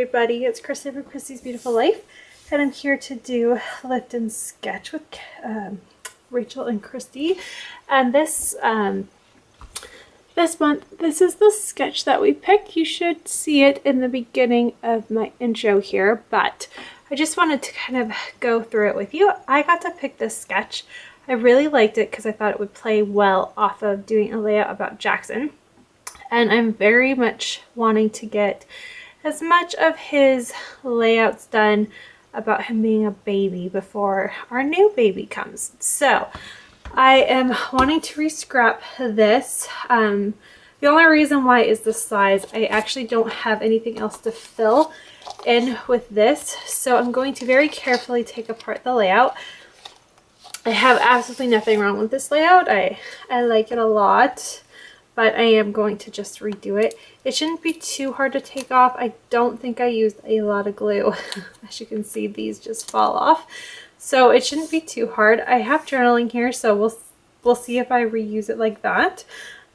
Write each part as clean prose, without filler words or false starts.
everybody, it's Christy from Christy's Beautiful Life, and I'm here to do Lift and Sketch with Rachel and Christy. And this month, this is the sketch that we picked. You should see it in the beginning of my intro here, but I just wanted to kind of go through it with you. I got to pick this sketch. I really liked it because I thought it would play well off of doing a layout about Jackson. And I'm very much wanting to get as much of his layouts done about him being a baby before our new baby comes. So I am wanting to re-scrap this. The only reason why is the size. I actually don't have anything else to fill in with this. So I'm going to very carefully take apart the layout. I have absolutely nothing wrong with this layout. I like it a lot. But I am going to just redo it. It shouldn't be too hard to take off. I don't think I used a lot of glue. As you can see, these just fall off. So it shouldn't be too hard. I have journaling here, so we'll see if I reuse it like that.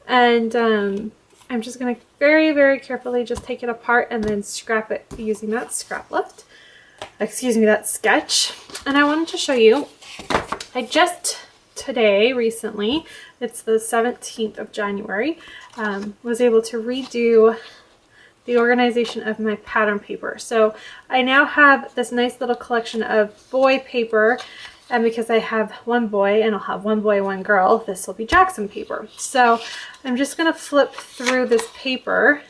And I'm just going to very, very carefully just take it apart and then scrap it using that scrap lift. Excuse me, that sketch. And I wanted to show you, I just recently, it's the 17th of January, was able to redo the organization of my pattern paper. So I now have this nice little collection of boy paper, and because I have one boy and I'll have one boy, one girl, this will be Jackson paper. So I'm just going to flip through this paper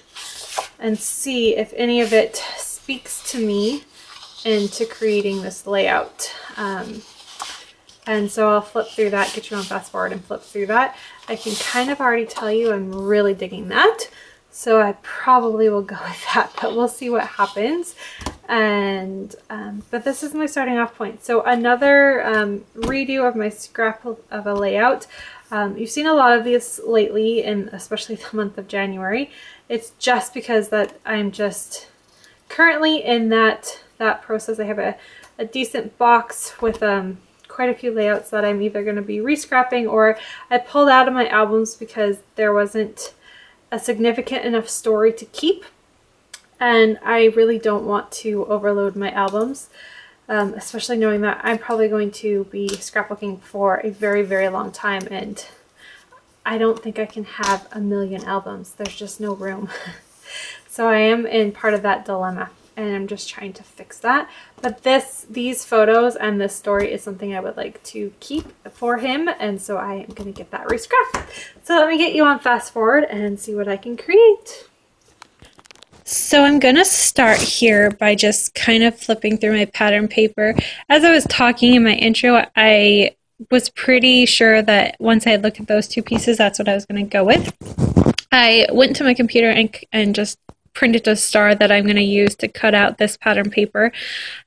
and see if any of it speaks to me into creating this layout. And so I'll flip through that, get you on fast forward and flip through that. I can kind of already tell you I'm really digging that. So I probably will go with that, but we'll see what happens. And, but this is my starting off point. So another redo of my scrap of a layout. You've seen a lot of these lately, and especially the month of January. It's just because that I'm just currently in that process. I have a decent box with quite a few layouts that I'm either going to be re-scrapping, or I pulled out of my albums because there wasn't a significant enough story to keep, and I really don't want to overload my albums, especially knowing that I'm probably going to be scrapbooking for a very, very long time, and I don't think I can have a million albums. There's just no room. So I am in part of that dilemma, and I'm just trying to fix that. But these photos and this story is something I would like to keep for him, and so I am going to get that re-scrapped. So let me get you on fast forward and see what I can create. So I'm going to start here by just kind of flipping through my pattern paper. As I was talking in my intro, I was pretty sure that once I had looked at those two pieces, that's what I was going to go with. I went to my computer and just printed a star that I'm going to use to cut out this pattern paper.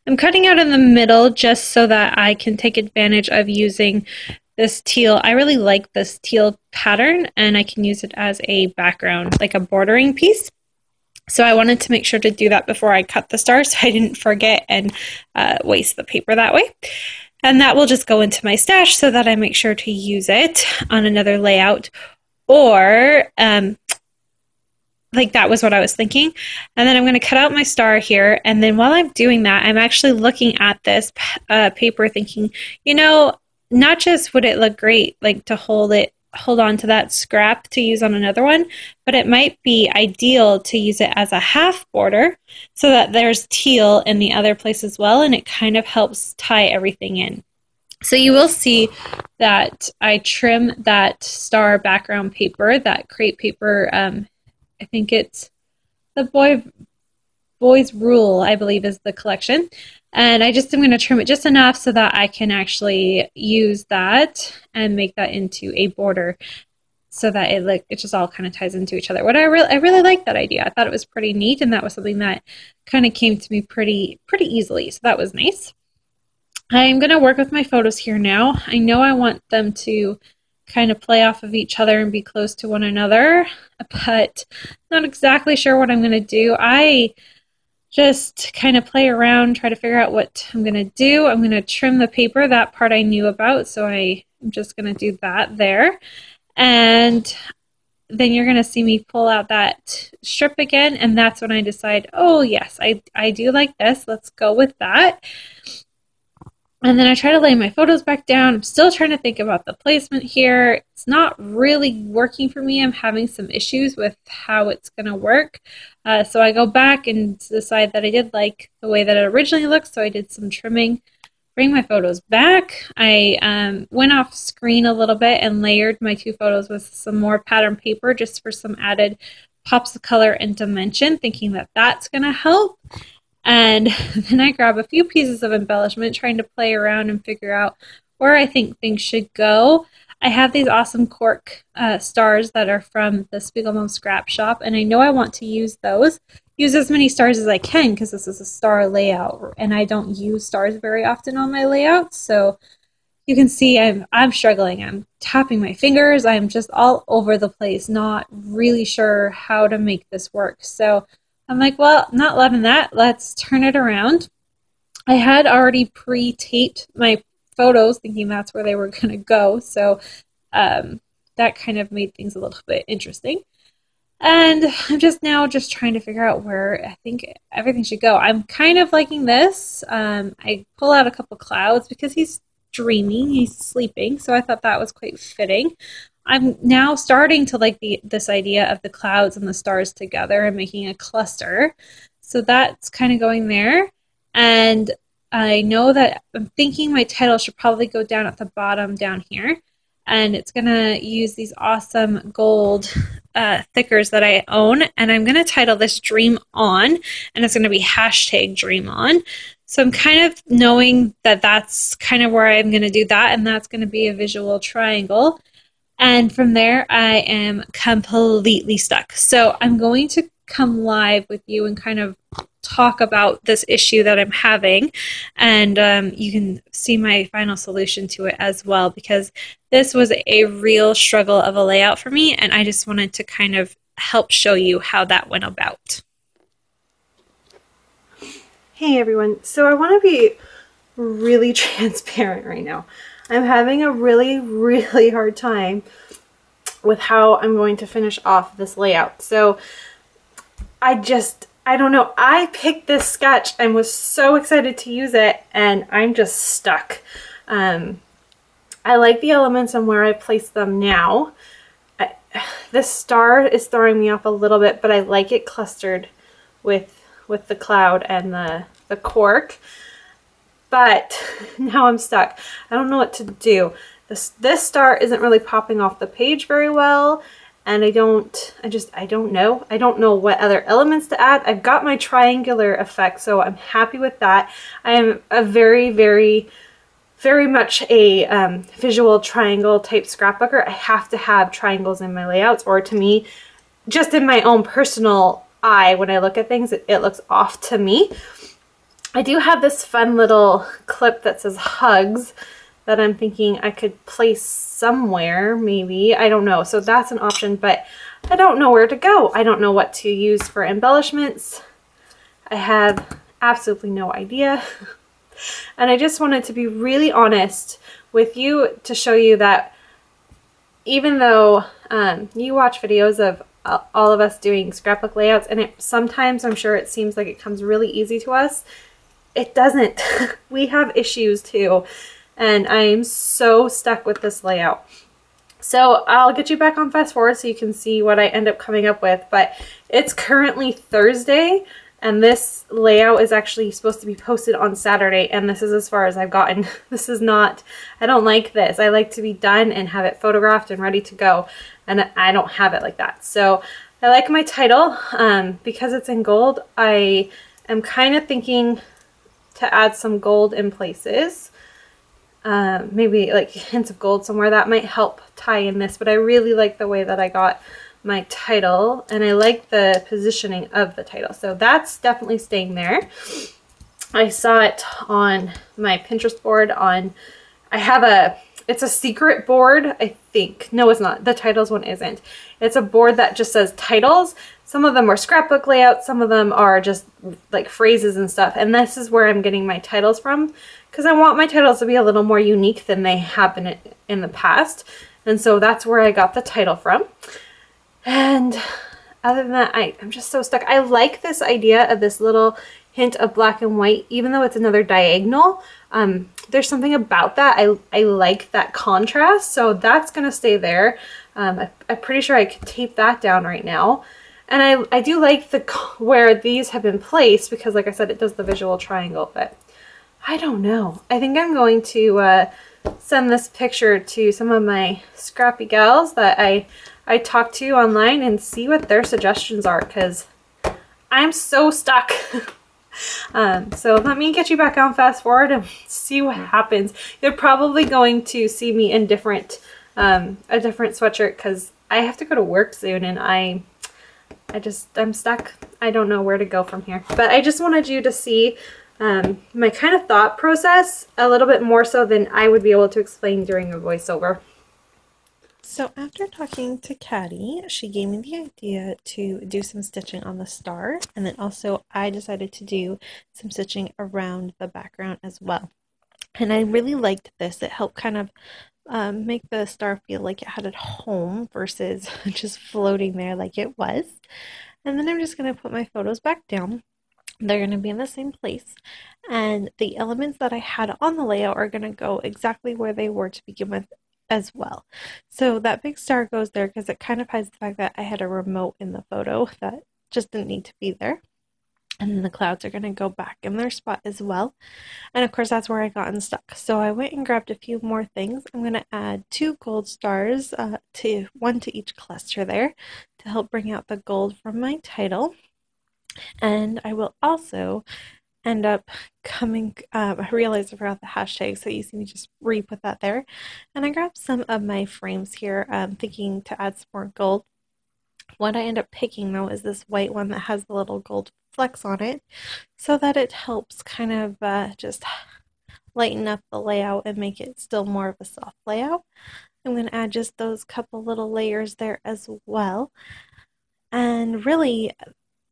I'm cutting out in the middle just so that I can take advantage of using this teal. I really like this teal pattern, and I can use it as a background, like a bordering piece. So I wanted to make sure to do that before I cut the star so I didn't forget and waste the paper that way. And that will just go into my stash so that I make sure to use it on another layout, or like that was what I was thinking. And then I'm going to cut out my star here. And then while I'm doing that, I'm actually looking at this paper thinking, you know, not just would it look great, like to hold on to that scrap to use on another one, but it might be ideal to use it as a half border so that there's teal in the other place as well. And it kind of helps tie everything in. So you will see that I trim that star background paper, that crepe paper. I think it's the Boys Rule, I believe, is the collection. And I just am going to trim it just enough so that I can actually use that and make that into a border so that it just all kind of ties into each other. I really like that idea. I thought it was pretty neat, and that was something that kind of came to me pretty easily. So that was nice. I'm going to work with my photos here now. I know I want them to kind of play off of each other and be close to one another, but not exactly sure what I'm going to do. I just kind of play around, try to figure out what I'm going to do. I'm going to trim the paper. That part I knew about, so I'm just going to do that there. And then you're going to see me pull out that strip again, and that's when I decide, oh yes, I do like this. Let's go with that. And then I try to lay my photos back down. I'm still trying to think about the placement here. It's not really working for me. I'm having some issues with how it's going to work. So I go back and decide that I did like the way that it originally looked, so I did some trimming. Bring my photos back. I went off screen a little bit and layered my 2 photos with some more pattern paper just for some added pops of color and dimension, thinking that that's going to help. And then I grab a few pieces of embellishment, trying to play around and figure out where I think things should go. I have these awesome cork stars that are from the Spiegelbaum Scrap Shop, and I know I want to use those. Use as many stars as I can because this is a star layout, and I don't use stars very often on my layouts. So you can see I'm struggling. I'm tapping my fingers. I'm just all over the place, not really sure how to make this work. So I'm like, well, not loving that. Let's turn it around. I had already pre-taped my photos thinking that's where they were going to go. So that kind of made things a little bit interesting. And I'm just trying to figure out where I think everything should go. I'm kind of liking this. I pull out a couple clouds because he's dreaming, he's sleeping. So I thought that was quite fitting. I'm now starting to like this idea of the clouds and the stars together and making a cluster. So that's kind of going there. And I know that I'm thinking my title should probably go down at the bottom down here. And it's going to use these awesome gold thickers that I own. And I'm going to title this Dream On. And it's going to be hashtag Dream On. So I'm kind of knowing that that's kind of where I'm going to do that. And that's going to be a visual triangle. And from there, I am completely stuck. So I'm going to come live with you and kind of talk about this issue that I'm having. And you can see my final solution to it as well, because this was a real struggle of a layout for me. And I just wanted to kind of help show you how that went about. Hey everyone, so I want to be really transparent right now. I'm having a really hard time with how I'm going to finish off this layout. So I don't know. I picked this sketch and was so excited to use it, and I'm just stuck. I like the elements and where I place them now. This star is throwing me off a little bit, but I like it clustered with the cloud and the cork. But now I'm stuck. I don't know what to do. This star isn't really popping off the page very well, and I don't know. I don't know what other elements to add. I've got my triangular effect, so I'm happy with that. I am a very much a visual triangle type scrapbooker. I have to have triangles in my layouts, or to me, just in my own personal eye, when I look at things, it looks off to me. I do have this fun little clip that says hugs that I'm thinking I could place somewhere, maybe. I don't know. So that's an option, but I don't know where to go. I don't know what to use for embellishments. I have absolutely no idea. And I just wanted to be really honest with you to show you that even though you watch videos of all of us doing scrapbook layouts, and sometimes I'm sure it seems like it comes really easy to us, it doesn't. We have issues too, and I'm so stuck with this layout. So I'll get you back on fast forward so you can see what I end up coming up with, but it's currently Thursday, and this layout is actually supposed to be posted on Saturday, and this is as far as I've gotten. This is not, I don't like this. I like to be done and have it photographed and ready to go, and I don't have it like that. So I like my title. Because it's in gold, I am kind of thinking to add some gold in places. Maybe like hints of gold somewhere that might help tie in this, but I really like the way that I got my title, and I like the positioning of the title, so that's definitely staying there. I saw it on my Pinterest board it's a secret board, I think. No, it's not. The titles one isn't. It's a board that just says titles. Some of them are scrapbook layouts, some of them are just like phrases and stuff, and this is where I'm getting my titles from, because I want my titles to be a little more unique than they have been in the past, and so that's where I got the title from. And other than that, I'm just so stuck. I like this idea of this little hint of black and white, even though it's another diagonal. There's something about that. I like that contrast, so that's gonna stay there. I'm pretty sure I could tape that down right now. And I do like where these have been placed, because like I said, it does the visual triangle, but I don't know. I think I'm going to send this picture to some of my scrappy gals that I talked to online and see what their suggestions are, because I'm so stuck. So let me get you back on fast forward and see what happens. You're probably going to see me in a different sweatshirt, because I have to go to work soon and I'm stuck. I don't know where to go from here. But I just wanted you to see my kind of thought process a little bit more so than I would be able to explain during a voiceover. So after talking to Caddy, she gave me the idea to do some stitching on the star, and then also I decided to do some stitching around the background as well. And I really liked this. It helped kind of make the star feel like it had a home versus just floating there like it was. And then I'm just going to put my photos back down. They're going to be in the same place, and the elements that I had on the layout are going to go exactly where they were to begin with as well. So that big star goes there because it kind of hides the fact that I had a remote in the photo that just didn't need to be there. And then the clouds are going to go back in their spot as well. And of course, that's where I got unstuck. So I went and grabbed a few more things. I'm going to add 2 gold stars, one to each cluster there, to help bring out the gold from my title. And I will also end up I realized I forgot the hashtag, so you see me just re-put that there. And I grabbed some of my frames here, thinking to add some more gold. What I end up picking though is this white one that has the little gold flecks on it, so that it helps kind of just lighten up the layout and make it still more of a soft layout. I'm going to add just those couple little layers there as well. And really,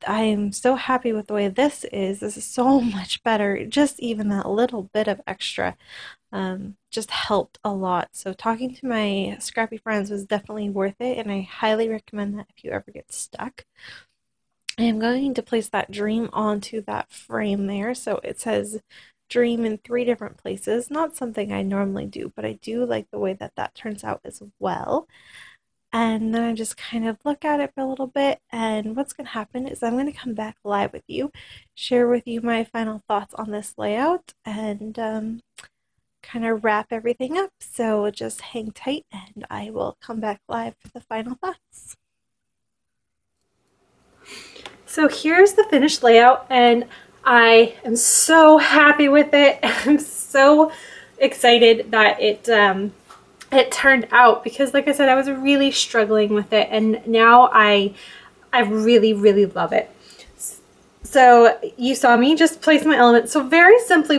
I'm so happy with the way this is. This is so much better. Just even that little bit of extra just helped a lot. So talking to my scrappy friends was definitely worth it, and I highly recommend that if you ever get stuck. I am going to place that dream onto that frame there. So it says dream in 3 different places. Not something I normally do, but I do like the way that that turns out as well. And then I just kind of look at it for a little bit, and what's going to happen is I'm going to come back live with you, share with you my final thoughts on this layout, and kind of wrap everything up. So just hang tight, and I will come back live for the final thoughts. So here's the finished layout, and I am so happy with it. I'm so excited that it turned out, because like I said, I was really struggling with it, and now I really, really love it. So you saw me just place my elements. So very simply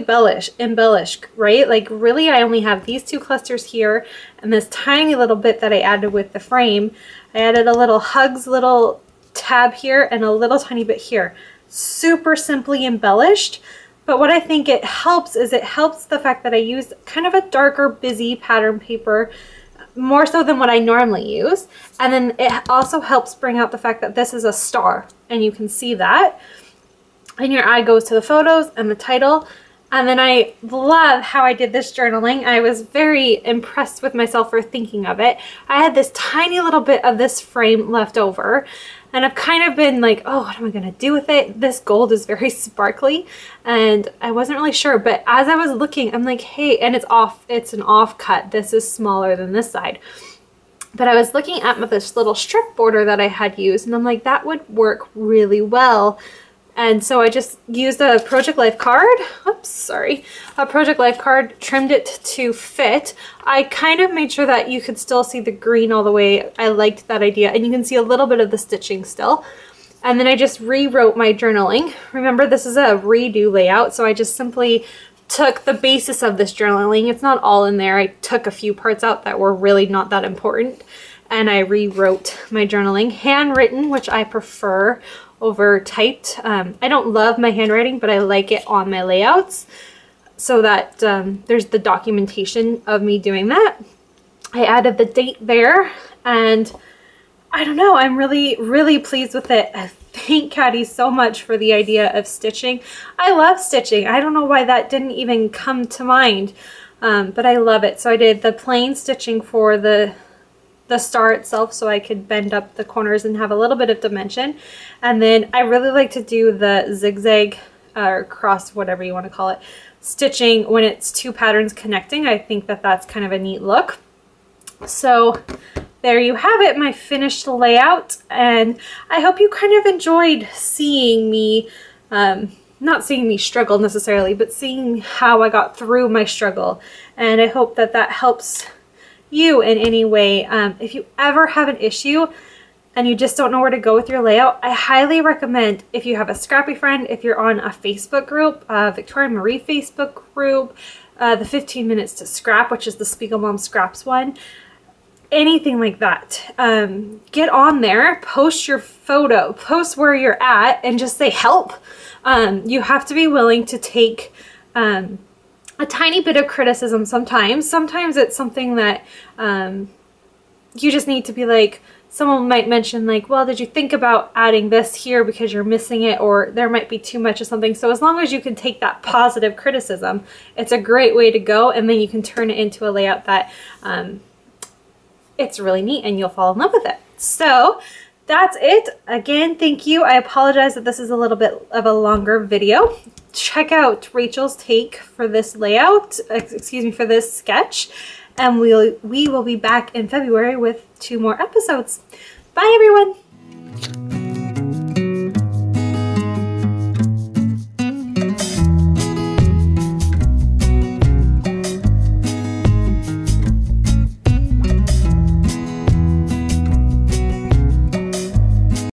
embellish, right? Like really, I only have these 2 clusters here and this tiny little bit that I added with the frame. I added a little hugs little tab here and a little tiny bit here. Super simply embellished. But what I think it helps is it helps the fact that I use kind of a darker, busy pattern paper, more so than what I normally use. And then it also helps bring out the fact that this is a star, and you can see that. And your eye goes to the photos and the title. And then I love how I did this journaling. I was very impressed with myself for thinking of it. I had this tiny little bit of this frame left over, and I've kind of been like, oh, what am I gonna do with it? This gold is very sparkly, and I wasn't really sure. But as I was looking, I'm like, hey, and it's an off cut. This is smaller than this side. But I was looking at this little strip border that I had used, and I'm like, that would work really well. And so I just used a Project Life card. Oops, sorry. A Project Life card, trimmed it to fit. I kind of made sure that you could still see the green all the way. I liked that idea. And you can see a little bit of the stitching still. And then I just rewrote my journaling. Remember, this is a redo layout, so I just simply took the basis of this journaling. It's not all in there. I took a few parts out that were really not that important, and I rewrote my journaling. Handwritten, which I prefer over typed. I don't love my handwriting, but I like it on my layouts so that there's the documentation of me doing that. I added the date there, and I don't know, I'm really pleased with it. I thank Caddy so much for the idea of stitching. I love stitching. I don't know why that didn't even come to mind, but I love it. So I did the plain stitching for the star itself so I could bend up the corners and have a little bit of dimension. And then I really like to do the zigzag or cross, whatever you want to call it, stitching when it's two patterns connecting. I think that that's kind of a neat look. So there you have it, my finished layout, and I hope you kind of enjoyed seeing me, not seeing me struggle necessarily, but seeing how I got through my struggle. And I hope that that helps you in any way. If you ever have an issue and you just don't know where to go with your layout, I highly recommend, if you have a scrappy friend, if you're on a Facebook group, Victoria Marie Facebook group, the 15 Minutes to Scrap, which is the Spiegel Mom Scraps one, anything like that. Get on there, post your photo, post where you're at, and just say help. You have to be willing to take a tiny bit of criticism sometimes. Sometimes it's something that you just need to be like, someone might mention like, well, did you think about adding this here because you're missing it, or there might be too much of something. So as long as you can take that positive criticism, it's a great way to go, and then you can turn it into a layout that it's really neat and you'll fall in love with it. So that's it. Again, thank you. I apologize that this is a little bit of a longer video. Check out Rachel's take for this layout, excuse me, for this sketch, and we will be back in February with 2 more episodes. Bye everyone.